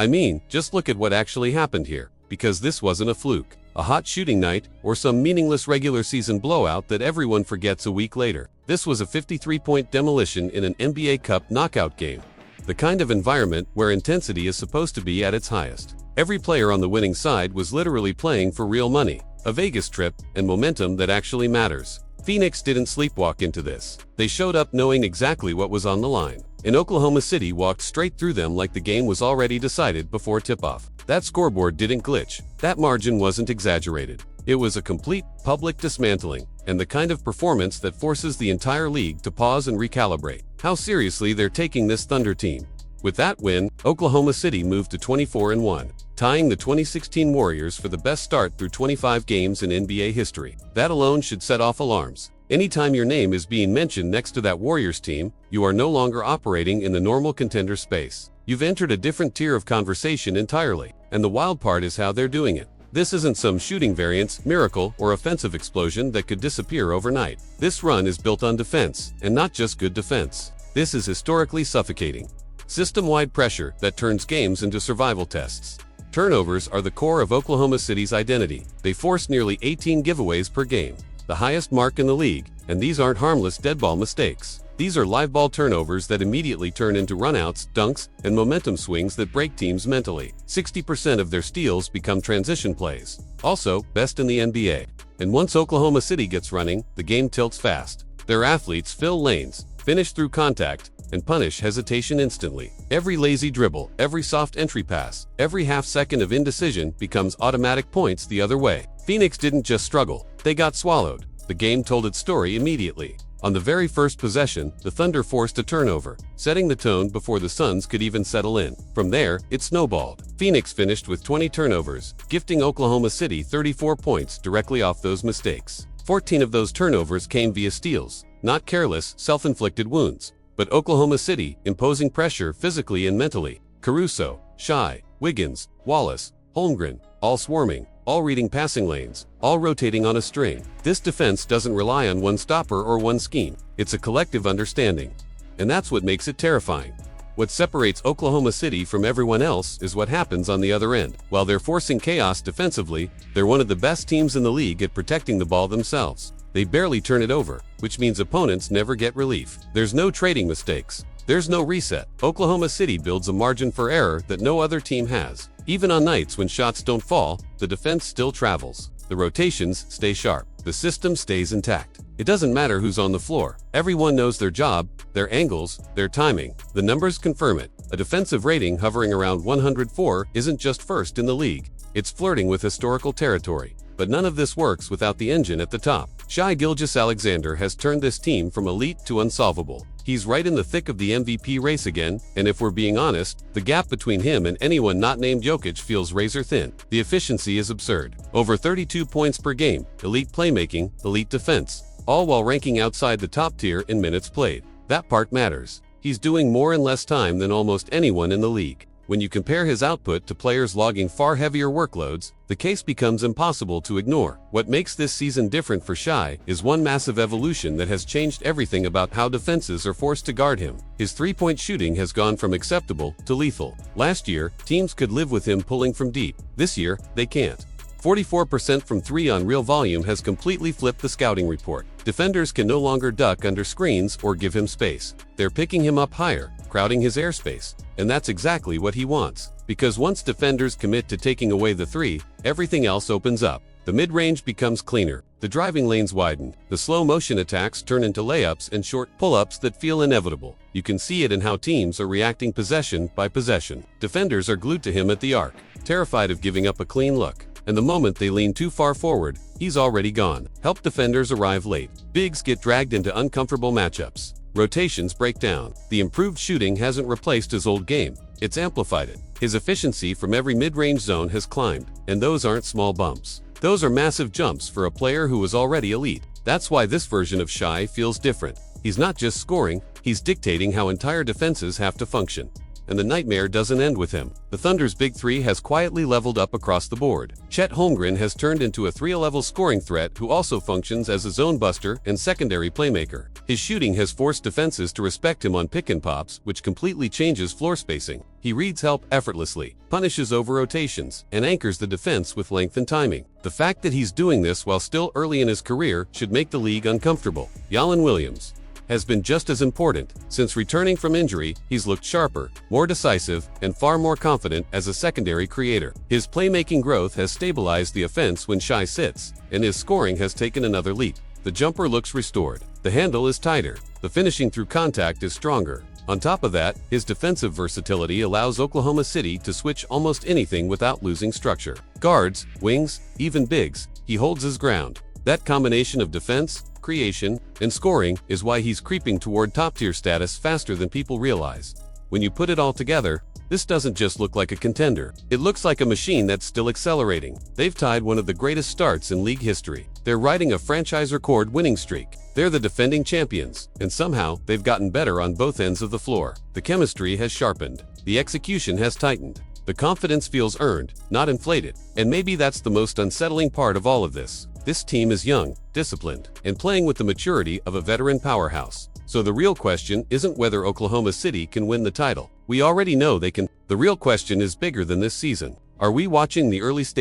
I mean, just look at what actually happened here, because this wasn't a fluke, a hot shooting night, or some meaningless regular season blowout that everyone forgets a week later. This was a 53-point demolition in an NBA Cup knockout game, the kind of environment where intensity is supposed to be at its highest. Every player on the winning side was literally playing for real money, a Vegas trip, and momentum that actually matters. Phoenix didn't sleepwalk into this. They showed up knowing exactly what was on the line. And Oklahoma City walked straight through them like the game was already decided before tip-off. That scoreboard didn't glitch. That margin wasn't exaggerated. It was a complete, public dismantling, and the kind of performance that forces the entire league to pause and recalibrate how seriously they're taking this Thunder team. With that win, Oklahoma City moved to 24-1, tying the 2016 Warriors for the best start through 25 games in NBA history. That alone should set off alarms. Anytime your name is being mentioned next to that Warriors team, you are no longer operating in the normal contender space. You've entered a different tier of conversation entirely, and the wild part is how they're doing it. This isn't some shooting variance, miracle, or offensive explosion that could disappear overnight. This run is built on defense, and not just good defense. This is historically suffocating. System-wide pressure that turns games into survival tests. Turnovers are the core of Oklahoma City's identity. They force nearly 18 giveaways per game, the highest mark in the league, and these aren't harmless deadball mistakes. These are live ball turnovers that immediately turn into runouts, dunks, and momentum swings that break teams mentally. 60% of their steals become transition plays. Also, best in the NBA. And once Oklahoma City gets running, the game tilts fast. Their athletes fill lanes, finish through contact, and punish hesitation instantly. Every lazy dribble, every soft entry pass, every half second of indecision becomes automatic points the other way. Phoenix didn't just struggle, they got swallowed. The game told its story immediately. On the very first possession, the Thunder forced a turnover, setting the tone before the Suns could even settle in. From there, it snowballed. Phoenix finished with 20 turnovers, gifting Oklahoma City 34 points directly off those mistakes. 14 of those turnovers came via steals, not careless, self-inflicted wounds, but Oklahoma City imposing pressure physically and mentally. Caruso, Shai, Wiggins, Wallace, Holmgren, all swarming, all reading passing lanes, all rotating on a string. This defense doesn't rely on one stopper or one scheme. It's a collective understanding. And that's what makes it terrifying. What separates Oklahoma City from everyone else is what happens on the other end. While they're forcing chaos defensively, they're one of the best teams in the league at protecting the ball themselves. They barely turn it over, which means opponents never get relief. There's no trading mistakes. There's no reset. Oklahoma City builds a margin for error that no other team has. Even on nights when shots don't fall, the defense still travels. The rotations stay sharp. The system stays intact. It doesn't matter who's on the floor. Everyone knows their job, their angles, their timing. The numbers confirm it. A defensive rating hovering around 104 isn't just first in the league. It's flirting with historical territory. But none of this works without the engine at the top. Shai Gilgeous-Alexander has turned this team from elite to unsolvable. He's right in the thick of the MVP race again, and if we're being honest, the gap between him and anyone not named Jokic feels razor thin. The efficiency is absurd. Over 32 points per game, elite playmaking, elite defense, all while ranking outside the top tier in minutes played. That part matters. He's doing more in less time than almost anyone in the league. When you compare his output to players logging far heavier workloads, the case becomes impossible to ignore. What makes this season different for Shai is one massive evolution that has changed everything about how defenses are forced to guard him. His three-point shooting has gone from acceptable to lethal. Last year, teams could live with him pulling from deep. This year, they can't. 44% from three on real volume has completely flipped the scouting report. Defenders can no longer duck under screens or give him space. They're picking him up higher, crowding his airspace. And that's exactly what he wants. Because once defenders commit to taking away the three, everything else opens up. The mid-range becomes cleaner, the driving lanes widen, the slow-motion attacks turn into layups and short pull-ups that feel inevitable. You can see it in how teams are reacting possession by possession. Defenders are glued to him at the arc, terrified of giving up a clean look. And the moment they lean too far forward, he's already gone. Help defenders arrive late. Bigs get dragged into uncomfortable matchups. Rotations break down. The improved shooting hasn't replaced his old game. It's amplified it. His efficiency from every mid-range zone has climbed, and those aren't small bumps. Those are massive jumps for a player who was already elite. That's why this version of Shai feels different. He's not just scoring, he's dictating how entire defenses have to function. and the nightmare doesn't end with him. The Thunder's big three has quietly leveled up across the board. Chet Holmgren has turned into a 3-level scoring threat who also functions as a zone buster and secondary playmaker. His shooting has forced defenses to respect him on pick-and-pops, which completely changes floor spacing. He reads help effortlessly, punishes over-rotations, and anchors the defense with length and timing. The fact that he's doing this while still early in his career should make the league uncomfortable. Jalen Williams has been just as important. Since returning from injury, he's looked sharper, more decisive, and far more confident as a secondary creator. His playmaking growth has stabilized the offense when Shai sits, and his scoring has taken another leap. The jumper looks restored. The handle is tighter. The finishing through contact is stronger. On top of that, his defensive versatility allows Oklahoma City to switch almost anything without losing structure. Guards, wings, even bigs, he holds his ground. That combination of defense, creation, and scoring is why he's creeping toward top-tier status faster than people realize. When you put it all together, this doesn't just look like a contender. It looks like a machine that's still accelerating. They've tied one of the greatest starts in league history. They're riding a franchise record winning streak. They're the defending champions, and somehow they've gotten better on both ends of the floor. The chemistry has sharpened. The execution has tightened. The confidence feels earned, not inflated. And maybe that's the most unsettling part of all of this. This team is young, disciplined, and playing with the maturity of a veteran powerhouse. So the real question isn't whether Oklahoma City can win the title. We already know they can. The real question is bigger than this season. Are we watching the early stages